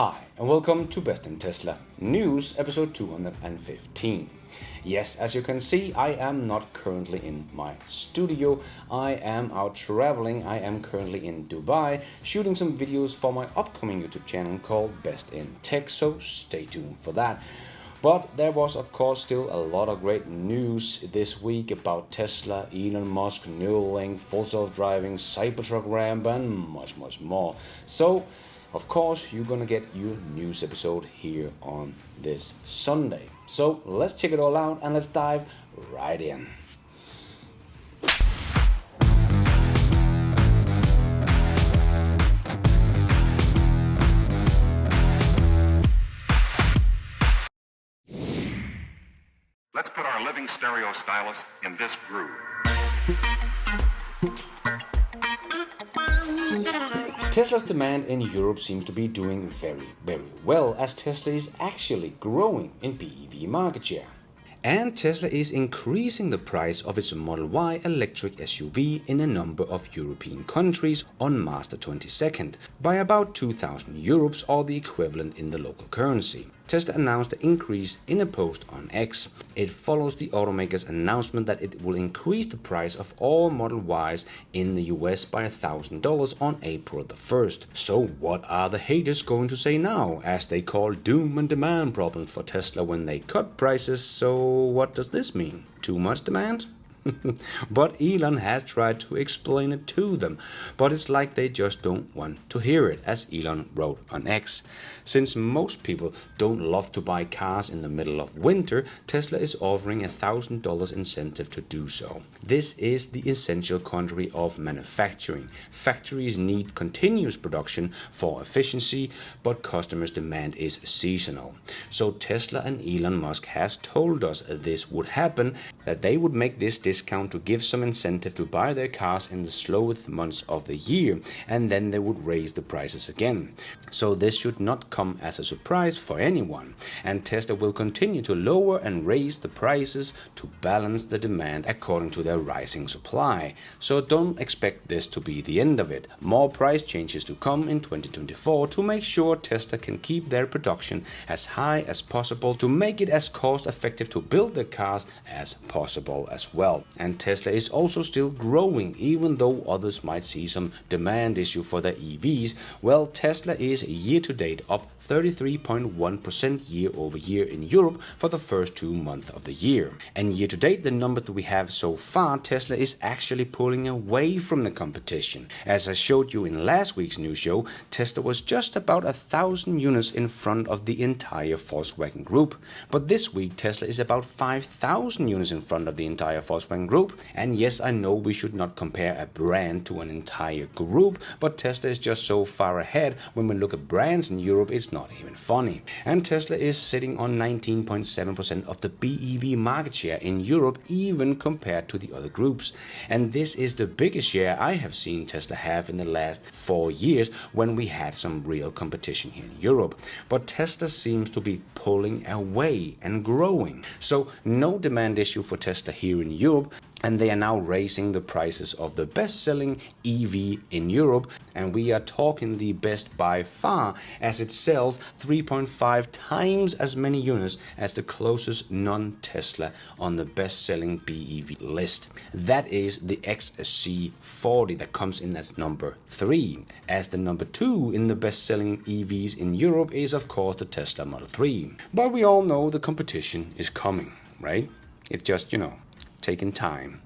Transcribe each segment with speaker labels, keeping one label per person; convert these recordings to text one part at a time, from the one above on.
Speaker 1: Hi, and welcome to Best in Tesla News, episode 215. Yes, as you can see, I am not currently in my studio. I am out traveling. I am currently in Dubai, shooting some videos for my upcoming YouTube channel called Best in Tech, so stay tuned for that. But there was, of course, still a lot of great news this week about Tesla, Elon Musk, Neuralink, full self-driving, Cybertruck ramp, and much more. So, of course, you're gonna get your news episode here on this Sunday. So let's check it all out and let's dive right in.
Speaker 2: Let's put our living stereo stylus in this groove.
Speaker 1: Tesla's demand in Europe seems to be doing very well, as Tesla is actually growing in BEV market share. And Tesla is increasing the price of its Model Y electric SUV in a number of European countries on March 22nd by about 2,000 euros, or the equivalent in the local currency. Tesla announced the increase in a post on X. It follows the automaker's announcement that it will increase the price of all Model Ys in the US by $1,000 on April the 1st. So what are the haters going to say now, as they call doom and demand problems for Tesla when they cut prices? So what does this mean? Too much demand? But Elon has tried to explain it to them, but it's like they just don't want to hear it, as Elon wrote on X. Since most people don't love to buy cars in the middle of winter, Tesla is offering $1,000 incentive to do so. This is the essential country of manufacturing. Factories need continuous production for efficiency, but customers' demand is seasonal. So Tesla and Elon Musk has told us this would happen, that they would make this discount to give some incentive to buy their cars in the slowest months of the year, and then they would raise the prices again. So this should not come as a surprise for anyone, and Tesla will continue to lower and raise the prices to balance the demand according to their rising supply. So don't expect this to be the end of it. More price changes to come in 2024 to make sure Tesla can keep their production as high as possible, to make it as cost effective to build their cars as possible as well. And Tesla is also still growing, even though others might see some demand issue for their EVs. Well, Tesla is year to date up 33.1% year over year in Europe for the first 2 months of the year. And year to date, the number that we have so far, Tesla is actually pulling away from the competition. As I showed you in last week's news show, Tesla was just about 1,000 units in front of the entire Volkswagen Group. But this week, Tesla is about 5,000 units in front of the entire Volkswagen Group. And yes, I know we should not compare a brand to an entire group, but Tesla is just so far ahead. When we look at brands in Europe, it's not even funny. And Tesla is sitting on 19.7% of the BEV market share in Europe, even compared to the other groups. And this is the biggest share I have seen Tesla have in the last 4 years, when we had some real competition here in Europe. But Tesla seems to be pulling away and growing. So no demand issue for Tesla here in Europe. And they are now raising the prices of the best-selling EV in Europe, and we are talking the best by far, as it sells 3.5 times as many units as the closest non-Tesla on the best-selling BEV list. That is the XC40 that comes in at number 3, as the number 2 in the best-selling EVs in Europe is, of course, the Tesla Model 3. But we all know the competition is coming, right? It's just, taking time.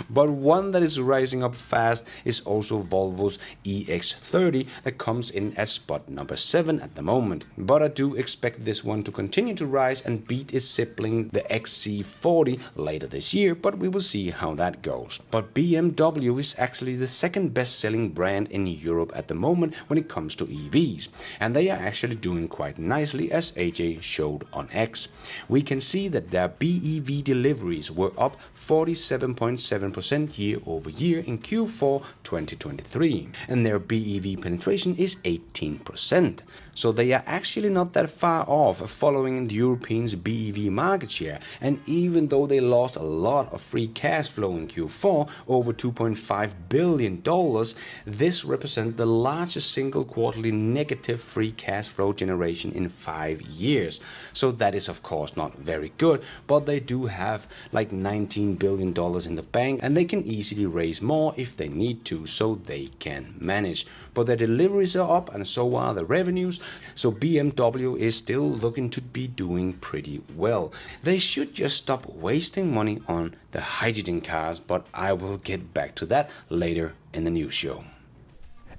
Speaker 1: But one that is rising up fast is also Volvo's EX30 that comes in as spot number 7 at the moment. But I do expect this one to continue to rise and beat its sibling, the XC40, later this year, but we will see how that goes. But BMW is actually the second best-selling brand in Europe at the moment when it comes to EVs, and they are actually doing quite nicely, as AJ showed on X. We can see that their BEV deliveries were up 47 7.7% year-over-year in Q4 2023, and their BEV penetration is 18%. So they are actually not that far off following the Europeans' BEV market share, and even though they lost a lot of free cash flow in Q4, over $2.5 billion, this represents the largest single quarterly negative free cash flow generation in 5 years. So that is of course not very good, but they do have like $19 billion in the bank, and they can easily raise more if they need to, so they can manage. But their deliveries are up and so are the revenues, so BMW is still looking to be doing pretty well. They should just stop wasting money on the hydrogen cars, but I will get back to that later in the news show.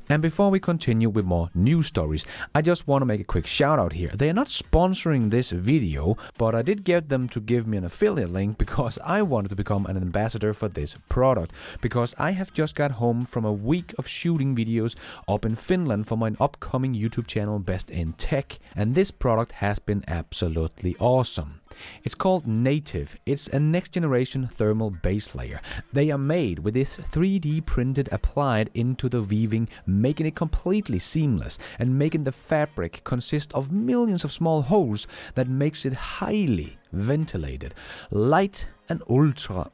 Speaker 3: And before we continue with more news stories, I just want to make a quick shout out here. They are not sponsoring this video, but I did get them to give me an affiliate link because I wanted to become an ambassador for this product. Because I have just got home from a week of shooting videos up in Finland for my upcoming YouTube channel Best in Tech, and this product has been absolutely awesome. It's called Native. It's a next generation thermal base layer. They are made with this 3D printed applied into the weaving, making it completely seamless and making the fabric consist of millions of small holes that makes it highly ventilated, light and ultra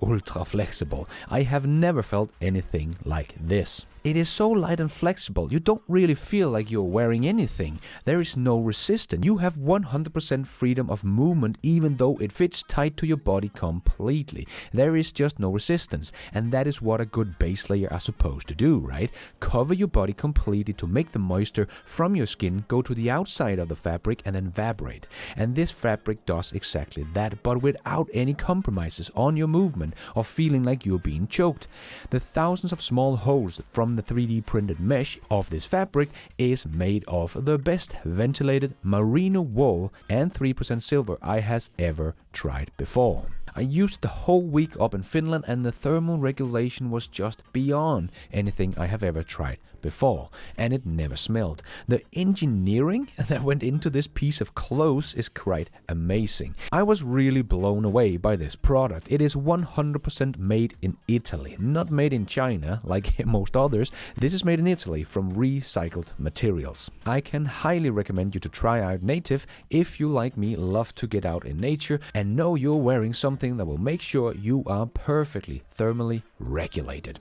Speaker 3: flexible. I have never felt anything like this. It is so light and flexible, you don't really feel like you're wearing anything. There is no resistance. You have 100% freedom of movement even though it fits tight to your body completely. There is just no resistance, and that is what a good base layer are supposed to do, right? Cover your body completely to make the moisture from your skin go to the outside of the fabric and then evaporate. And this fabric does exactly that, but without any compromises on your movement or feeling like you're being choked. The thousands of small holes from the 3D printed mesh of this fabric is made of the best ventilated merino wool and 3% silver I has ever tried before. I used the whole week up in Finland, and the thermal regulation was just beyond anything I have ever tried before, and it never smelled. The engineering that went into this piece of clothes is quite amazing. I was really blown away by this product. It is 100% made in Italy, not made in China like most others. This is made in Italy from recycled materials. I can highly recommend you to try out Native if you, like me, love to get out in nature and know you're wearing something that will make sure you are perfectly thermally regulated.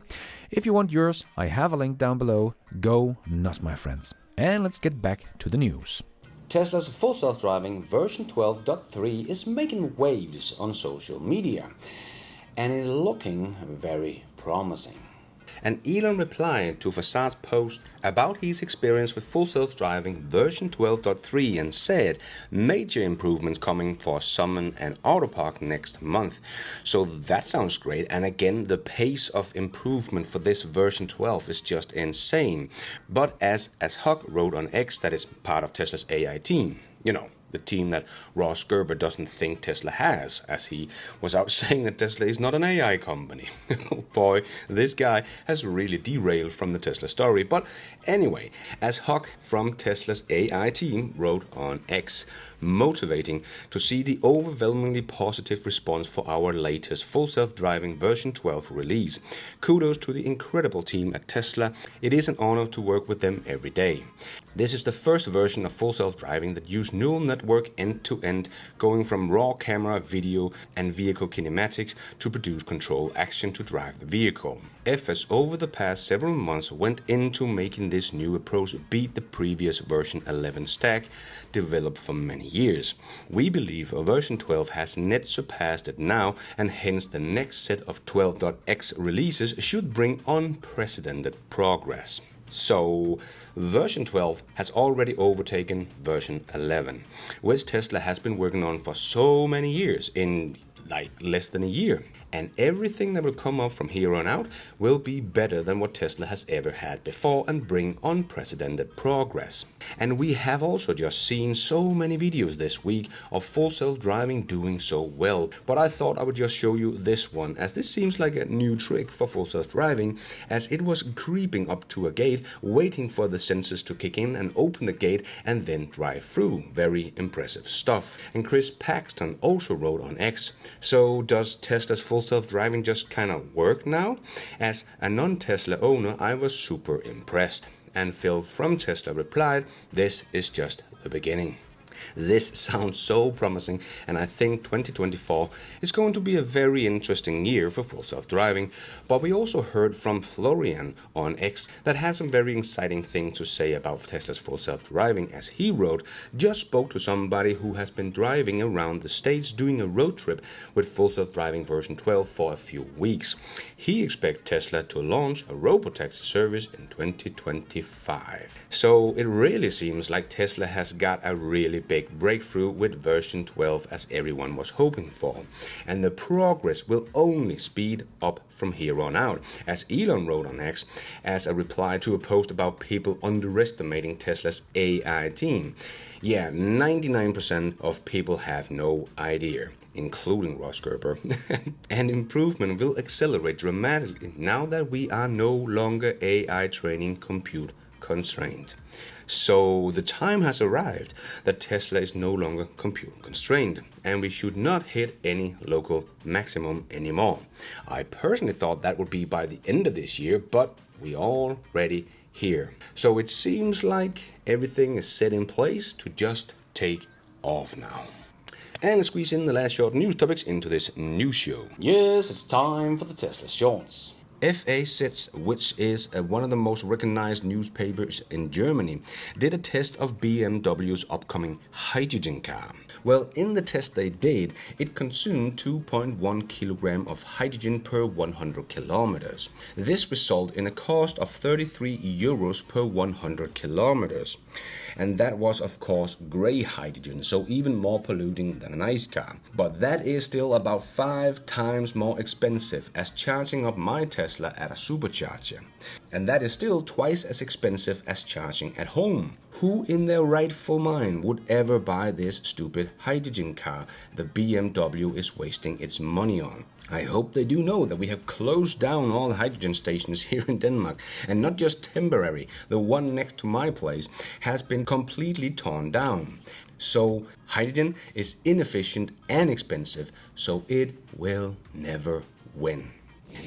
Speaker 3: If you want yours, I have a link down below. Go nuts, my friends. And let's get back to the news.
Speaker 1: Tesla's full self-driving version 12.3 is making waves on social media, and it's looking very promising. And Elon replied to Fasad's post about his experience with full self-driving version 12.3 and said major improvements coming for Summon and Autopark next month. So that sounds great, and again the pace of improvement for this version 12 is just insane. But as Huck wrote on X, that is part of Tesla's AI team, you know, the team that Ross Gerber doesn't think Tesla has, as he was out saying that Tesla is not an AI company. Boy, this guy has really derailed from the Tesla story. But anyway, as Huck from Tesla's AI team wrote on X, motivating to see the overwhelmingly positive response for our latest full self-driving version 12 release. Kudos to the incredible team at Tesla. It is an honor to work with them every day. This is the first version of full self-driving that use neural network end-to-end, going from raw camera, video and vehicle kinematics to produce control action to drive the vehicle. Efforts over the past several months went into making this new approach beat the previous version 11 stack developed for many years. We believe version 12 has net surpassed it now, and hence the next set of 12.x releases should bring unprecedented progress. So, version 12 has already overtaken version 11, which Tesla has been working on for so many years, in like less than a year. And everything that will come up from here on out will be better than what Tesla has ever had before and bring unprecedented progress. And we have also just seen so many videos this week of full self-driving doing so well. But I thought I would just show you this one, as this seems like a new trick for full self-driving, as it was creeping up to a gate, waiting for the sensors to kick in and open the gate and then drive through. Very impressive stuff. And Chris Paxton also wrote on X, so does Tesla's full self-driving just kind of work now? As a non-Tesla owner, I was super impressed. And Phil from Tesla replied, "This is just the beginning." This sounds so promising, and I think 2024 is going to be a very interesting year for full self-driving. But we also heard from Florian on X that has some very exciting things to say about Tesla's full self-driving. As he wrote, "Just spoke to somebody who has been driving around the States doing a road trip with full self-driving version 12 for a few weeks. He expects Tesla to launch a robotaxi service in 2025. So it really seems like Tesla has got a really big breakthrough with version 12 as everyone was hoping for. And the progress will only speed up from here on out, as Elon wrote on X as a reply to a post about people underestimating Tesla's AI team. Yeah, 99% of people have no idea, including Ross Gerber. And improvement will accelerate dramatically now that we are no longer AI training compute constrained. So the time has arrived that Tesla is no longer compute constrained, and we should not hit any local maximum anymore. I personally thought that would be by the end of this year, but we already here. So it seems like everything is set in place to just take off now." And let's squeeze in the last short news topics into this news show.
Speaker 4: Yes, it's time for the Tesla shorts.
Speaker 1: FAZ, which is one of the most recognized newspapers in Germany, did a test of BMW's upcoming hydrogen car. Well, in the test they did, it consumed 2.1 kilogram of hydrogen per 100 kilometers. This resulted in a cost of 33 euros per 100 kilometers. And that was, of course, grey hydrogen, so even more polluting than an ICE car. But that is still about 5 times more expensive as charging up my Tesla at a supercharger. And that is still twice as expensive as charging at home. Who in their rightful mind would ever buy this stupid hydrogen car the BMW is wasting its money on? I hope they do know that we have closed down all the hydrogen stations here in Denmark, and not just temporary. The one next to my place has been completely torn down. So hydrogen is inefficient and expensive, so it will never win.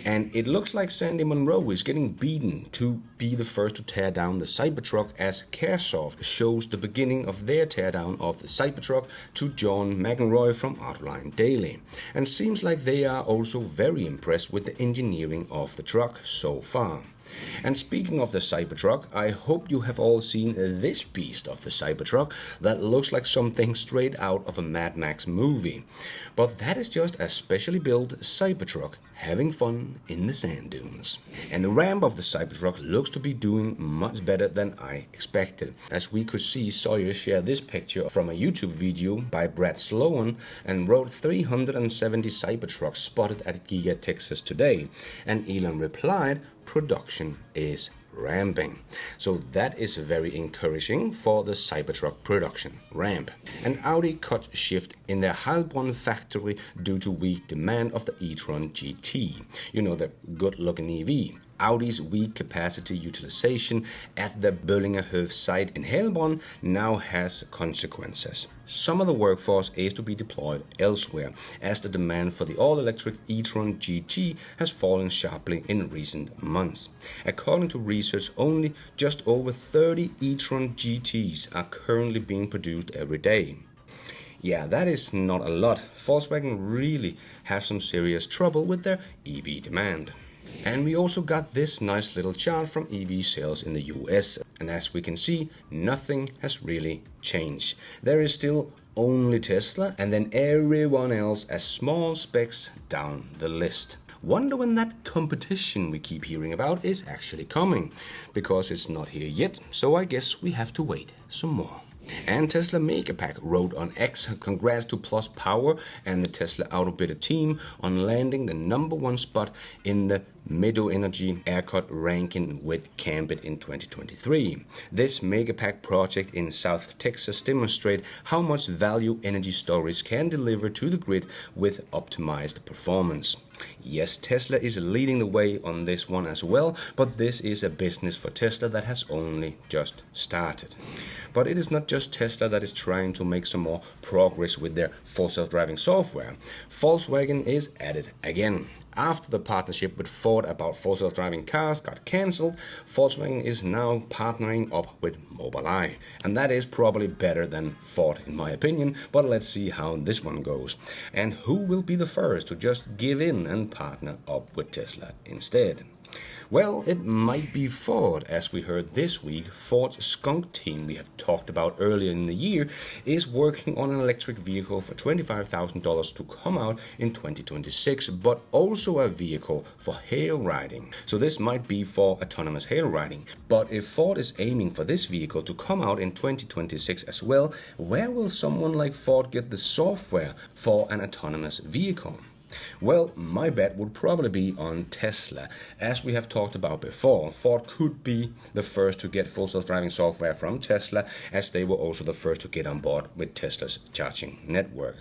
Speaker 1: And it looks like Sandy Munro is getting beaten to be the first to tear down the Cybertruck, as Caresoft shows the beginning of their teardown of the Cybertruck to John McEnroy from Outline Daily. And seems like they are also very impressed with the engineering of the truck so far. And speaking of the Cybertruck, I hope you have all seen this beast of the Cybertruck that looks like something straight out of a Mad Max movie. But that is just a specially built Cybertruck having fun in the sand dunes. And the ramp of the Cybertruck looks to be doing much better than I expected, as we could see Sawyer share this picture from a YouTube video by Brad Sloan and wrote 370 Cybertrucks spotted at Giga Texas today. And Elon replied, "Production is ramping." So that is very encouraging for the Cybertruck production ramp. And Audi cut shift in their Heilbronn factory due to weak demand of the e-tron GT. You know, the good-looking EV. Audi's weak capacity utilization at the Böllingerhof site in Heilbronn now has consequences. Some of the workforce is to be deployed elsewhere, as the demand for the all-electric e-tron GT has fallen sharply in recent months. According to research, only just over 30 e-tron GTs are currently being produced every day. Yeah, that is not a lot. Volkswagen really have some serious trouble with their EV demand. And we also got this nice little chart from EV sales in the US. And as we can see, nothing has really changed. There is still only Tesla and then everyone else as small specks down the list. Wonder when that competition we keep hearing about is actually coming, because it's not here yet, so I guess we have to wait some more. And Tesla Megapack wrote on X, "Congrats to Plus Power and the Tesla Autobidder team on landing the #1 spot in the Meadow Energy Aircut ranking with Cambit in 2023. This Megapack project in South Texas demonstrates how much value energy storage can deliver to the grid with optimized performance. Yes, Tesla is leading the way on this one as well, but this is a business for Tesla that has only just started. But it is not just Tesla that is trying to make some more progress with their full self-driving software. Volkswagen is at it again. After the partnership with Ford about full self-driving cars got cancelled, Volkswagen is now partnering up with Mobileye. And that is probably better than Ford in my opinion, but let's see how this one goes. And who will be the first to just give in and partner up with Tesla instead? Well, it might be Ford. As we heard this week, Ford's skunk team we have talked about earlier in the year is working on an electric vehicle for $25,000 to come out in 2026, but also a vehicle for hail riding. So this might be for autonomous hail riding. But if Ford is aiming for this vehicle to come out in 2026 as well, where will someone like Ford get the software for an autonomous vehicle? Well, my bet would probably be on Tesla. As we have talked about before, Ford could be the first to get full self-driving software from Tesla, as they were also the first to get on board with Tesla's charging network.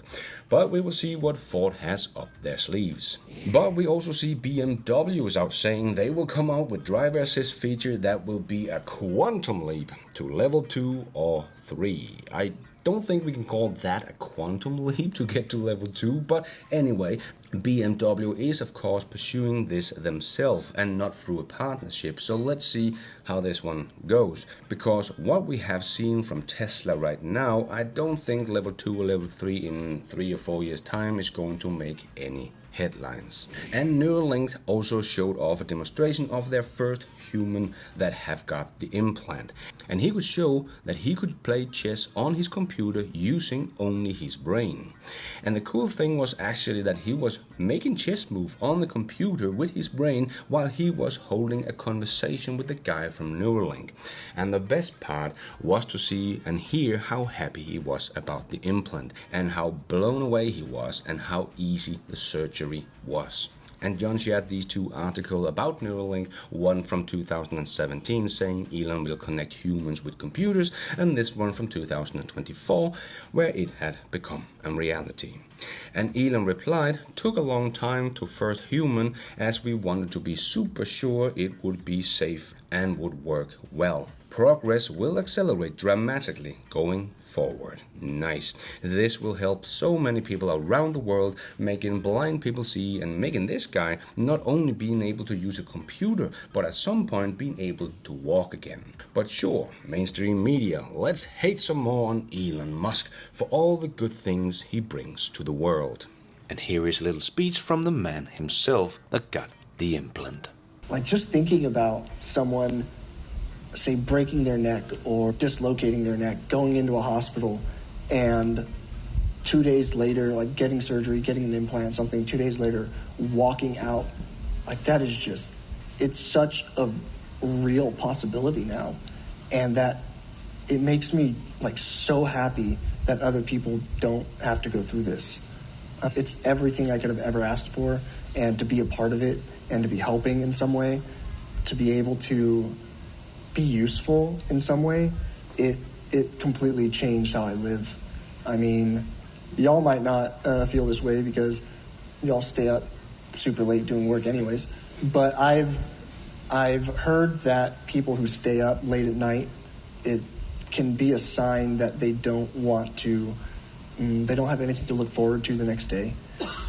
Speaker 1: But we will see what Ford has up their sleeves. But we also see BMW is out saying they will come out with driver assist feature that will be a quantum leap to level 2 or 3. I don't think we can call that a quantum leap to get to level 2, but anyway, BMW is of course pursuing this themselves and not through a partnership. So let's see how this one goes, because what we have seen from Tesla right now, I don't think level 2 or level 3 in 3 or 4 years time is going to make any headlines. And Neuralink also showed off a demonstration of their first human that have got the implant, and he could show that he could play chess on his computer using only his brain. And the cool thing was actually that he was making chess moves on the computer with his brain while he was holding a conversation with the guy from Neuralink. And the best part was to see and hear how happy he was about the implant and how blown away he was and how easy the surgery was. And John shared these two articles about Neuralink, one from 2017 saying Elon will connect humans with computers, and this one from 2024 where it had become a reality. And Elon replied, "Took a long time to first human as we wanted to be super sure it would be safe and would work well. Progress will accelerate dramatically going forward." Nice. This will help so many people around the world, making blind people see and making this guy not only being able to use a computer, but at some point being able to walk again. But sure, mainstream media, let's hate some more on Elon Musk for all the good things he brings to the world.
Speaker 4: And here is a little speech from the man himself that got the implant.
Speaker 5: Like just thinking about someone, say, breaking their neck or dislocating their neck, going into a hospital, and 2 days later, like getting surgery, getting an implant, something, 2 days later, walking out, like that is just, it's such a real possibility now. And that it makes me like so happy that other people don't have to go through this. It's everything I could have ever asked for, and to be a part of it and to be helping in some way, to be able to be useful in some way, it completely changed how I live. I mean, y'all might not feel this way because y'all stay up super late doing work anyways, but I've heard that people who stay up late at night, it can be a sign that they don't want to, they don't have anything to look forward to the next day.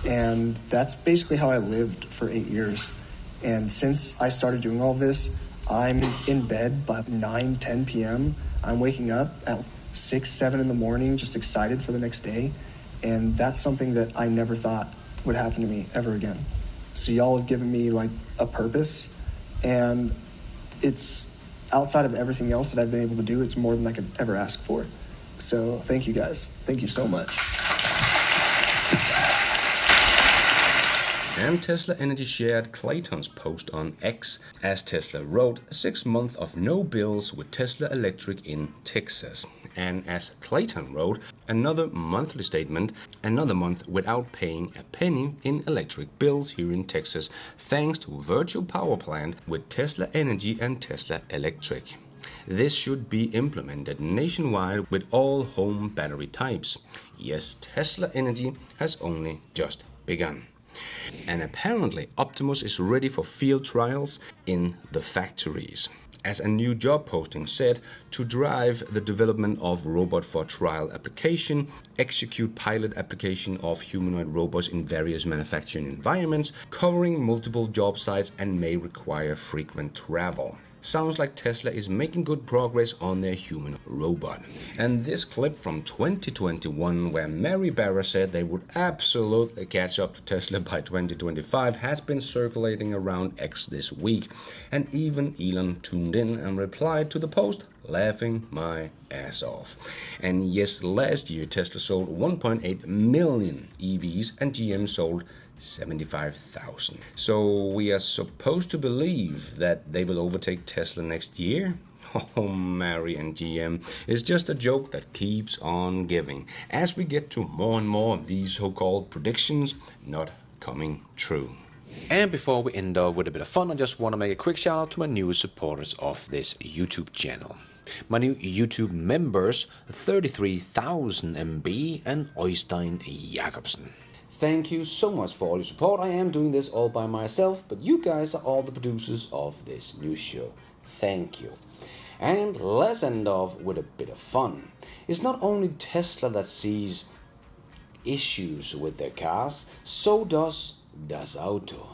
Speaker 5: And that's basically how I lived for 8 years. And since I started doing all this, I'm in bed by 9, 10 p.m. I'm waking up at 6, 7 in the morning, just excited for the next day. And that's something that I never thought would happen to me ever again. So y'all have given me like a purpose, and it's outside of everything else that I've been able to do. It's more than I could ever ask for. So thank you guys. Thank you so much.
Speaker 1: And Tesla Energy shared Clayton's post on X, as Tesla wrote, 6 months of no bills with Tesla Electric in Texas. And as Clayton wrote, another monthly statement, another month without paying a penny in electric bills here in Texas, thanks to virtual power plant with Tesla Energy and Tesla Electric. This should be implemented nationwide with all home battery types. Yes, Tesla Energy has only just begun. And apparently Optimus is ready for field trials in the factories. As a new job posting said, to drive the development of robot for trial application, execute pilot application of humanoid robots in various manufacturing environments, covering multiple job sites and may require frequent travel. Sounds like Tesla is making good progress on their human robot. And this clip from 2021 where Mary Barra said they would absolutely catch up to Tesla by 2025 has been circulating around X this week. And even Elon tuned in and replied to the post, laughing my ass off. And yes, last year Tesla sold 1.8 million EVs and GM sold 75,000. So we are supposed to believe that they will overtake Tesla next year? Oh, Mary and GM, it's just a joke that keeps on giving, as we get to more and more of these so-called predictions not coming true.
Speaker 4: And before we end up with a bit of fun, I just want to make a quick shout out to my newest supporters of this YouTube channel. My new YouTube members, 33,000 MB and Øystein Jacobsen.
Speaker 1: Thank you so much for all your support. I am doing this all by myself, but you guys are all the producers of this new show. Thank you. And let's end off with a bit of fun. It's not only Tesla that sees issues with their cars, so does Das Auto.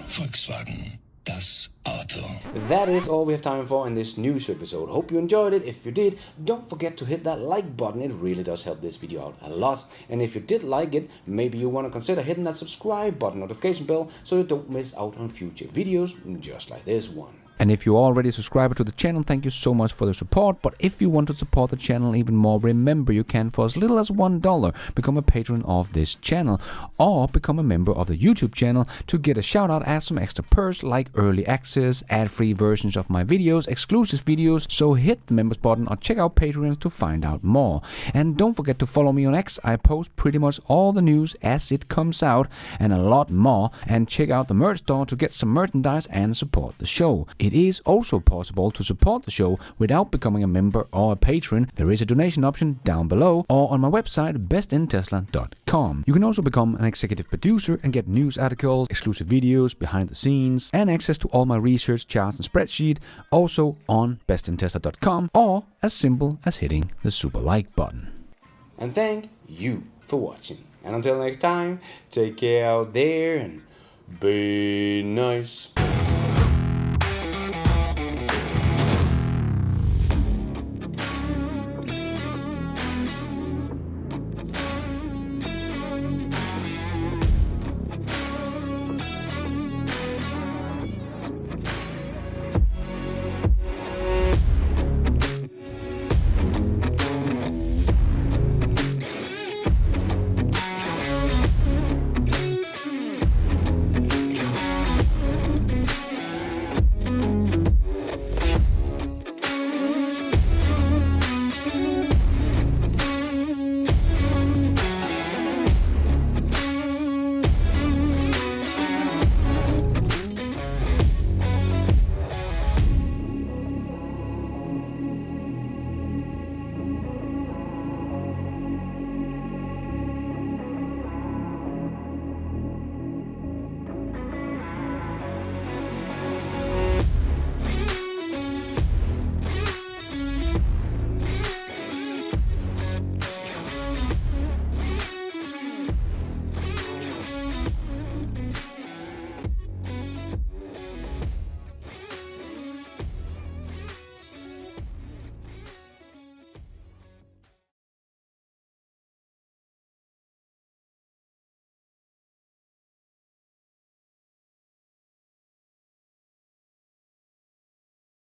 Speaker 6: Volkswagen, das Auto.
Speaker 1: That is all we have time for in this news episode. Hope you enjoyed it. If you did, don't forget to hit that like button. It really does help this video out a lot. And if you did like it, maybe you want to consider hitting that subscribe button, notification bell, so you don't miss out on future videos just like this one.
Speaker 3: And if you're already a subscriber to the channel, thank you so much for the support. But if you want to support the channel even more, remember you can, for as little as $1, become a patron of this channel, or become a member of the YouTube channel to get a shout out as some extra perks like early access, ad-free versions of my videos, exclusive videos. So hit the members button or check out Patreon to find out more. And don't forget to follow me on X. I post pretty much all the news as it comes out and a lot more. And check out the merch store to get some merchandise and support the show. It is also possible to support the show without becoming a member or a patron. There is a donation option down below or on my website bestintesla.com. You can also become an executive producer and get news articles, exclusive videos, behind the scenes, and access to all my research charts and spreadsheet also on bestintesla.com, or as simple as hitting the super like button.
Speaker 1: And thank you for watching. And until next time, take care out there and be nice.